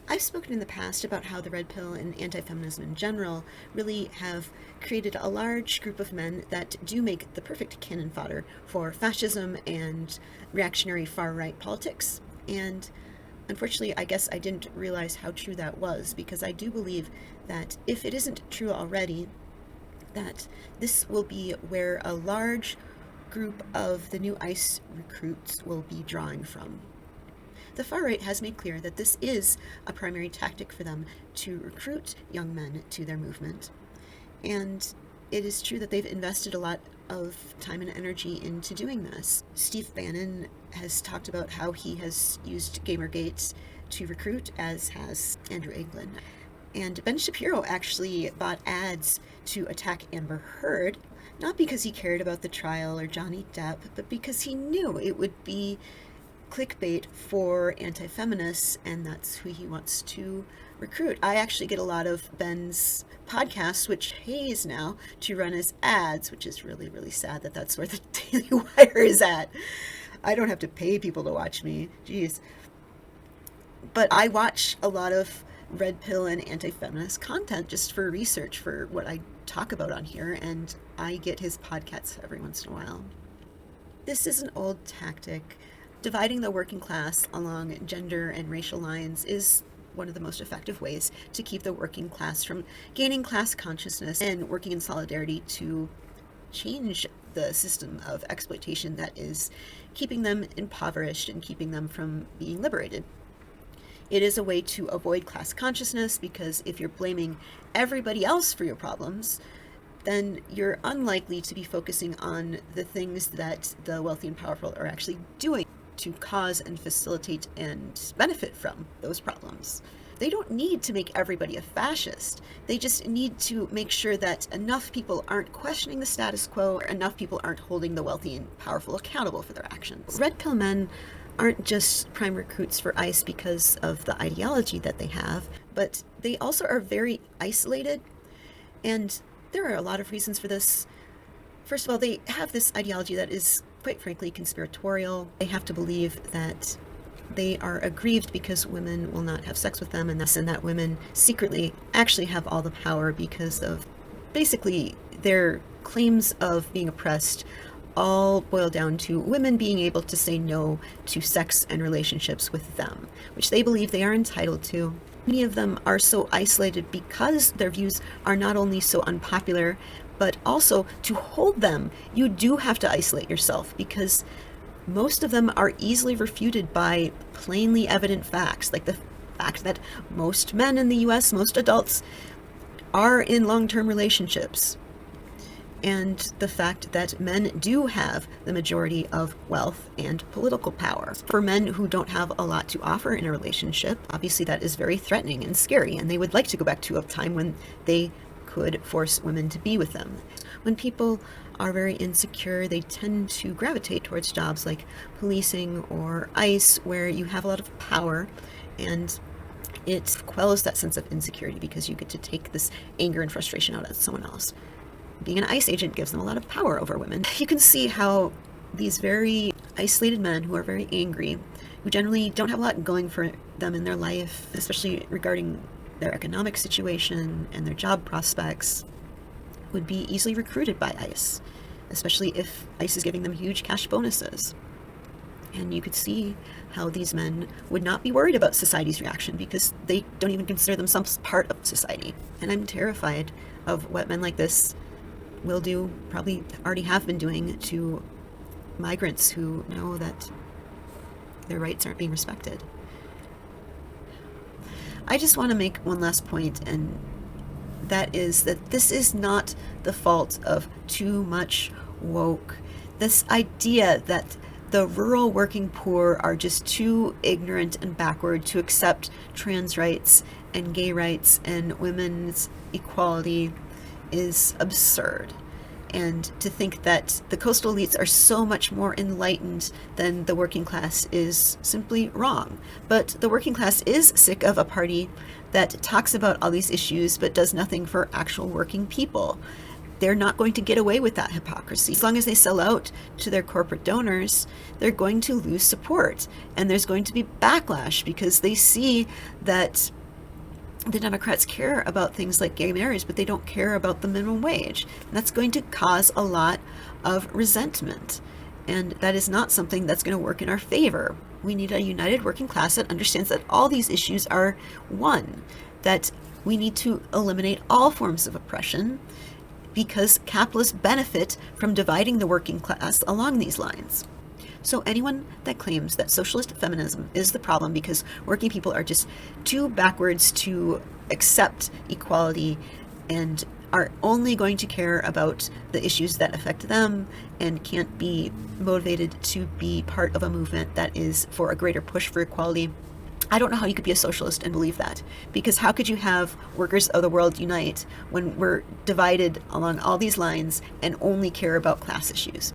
I've spoken in the past about how the red pill and anti-feminism in general really have created a large group of men that do make the perfect cannon fodder for fascism and reactionary far-right politics. And unfortunately, I guess I didn't realize how true that was, because I do believe that if it isn't true already, that this will be where a large group of the new ICE recruits will be drawing from. The far right has made clear that this is a primary tactic for them to recruit young men to their movement. And it is true that they've invested a lot of time and energy into doing this. Steve Bannon has talked about how he has used Gamergate to recruit, as has Andrew Anglin. And Ben Shapiro actually bought ads to attack Amber Heard, not because he cared about the trial or Johnny Depp, but because he knew it would be clickbait for anti-feminists, and that's who he wants to recruit. I actually get a lot of Ben's podcasts, which pays now to run as ads, which is really, really sad that that's where the Daily Wire is at. I don't have to pay people to watch me. Jeez. But I watch a lot of red pill and anti-feminist content just for research for what I talk about on here, and I get his podcasts every once in a while. This is an old tactic. Dividing the working class along gender and racial lines is one of the most effective ways to keep the working class from gaining class consciousness and working in solidarity to change the system of exploitation that is keeping them impoverished and keeping them from being liberated. It is a way to avoid class consciousness, because if you're blaming everybody else for your problems, then you're unlikely to be focusing on the things that the wealthy and powerful are actually doing to cause and facilitate and benefit from those problems. They don't need to make everybody a fascist. They just need to make sure that enough people aren't questioning the status quo, or enough people aren't holding the wealthy and powerful accountable for their actions. Red pill men aren't just prime recruits for ICE because of the ideology that they have, but they also are very isolated, and there are a lot of reasons for this. First of all, they have this ideology that is, quite frankly, conspiratorial. They have to believe that they are aggrieved because women will not have sex with them, and that women secretly actually have all the power because of basically their claims of being oppressed all boil down to women being able to say no to sex and relationships with them, which they believe they are entitled to. Many of them are so isolated because their views are not only so unpopular, but also to hold them, you do have to isolate yourself, because most of them are easily refuted by plainly evident facts, like the fact that most men in the US, most adults, are in long-term relationships, and the fact that men do have the majority of wealth and political power. For men who don't have a lot to offer in a relationship, obviously that is very threatening and scary, and they would like to go back to a time when they could force women to be with them. When people are very insecure, they tend to gravitate towards jobs like policing or ICE, where you have a lot of power, and it quells that sense of insecurity because you get to take this anger and frustration out on someone else. Being an ICE agent gives them a lot of power over women. You can see how these very isolated men who are very angry, who generally don't have a lot going for them in their life, especially regarding their economic situation and their job prospects, would be easily recruited by ICE, especially if ICE is giving them huge cash bonuses. And you could see how these men would not be worried about society's reaction because they don't even consider themselves part of society. And I'm terrified of what men like this will do, probably already have been doing, to migrants who know that their rights aren't being respected. I just want to make one last point, and that is that this is not the fault of too much woke. This idea that the rural working poor are just too ignorant and backward to accept trans rights and gay rights and women's equality is absurd. And to think that the coastal elites are so much more enlightened than the working class is simply wrong. But the working class is sick of a party that talks about all these issues but does nothing for actual working people. They're not going to get away with that hypocrisy. As long as they sell out to their corporate donors, they're going to lose support. And there's going to be backlash because they see that the Democrats care about things like gay marriage, but they don't care about the minimum wage. And that's going to cause a lot of resentment. And that is not something that's going to work in our favor. We need a united working class that understands that all these issues are one, that we need to eliminate all forms of oppression because capitalists benefit from dividing the working class along these lines. So anyone that claims that socialist feminism is the problem because working people are just too backwards to accept equality and are only going to care about the issues that affect them and can't be motivated to be part of a movement that is for a greater push for equality, I don't know how you could be a socialist and believe that. Because how could you have workers of the world unite when we're divided along all these lines and only care about class issues?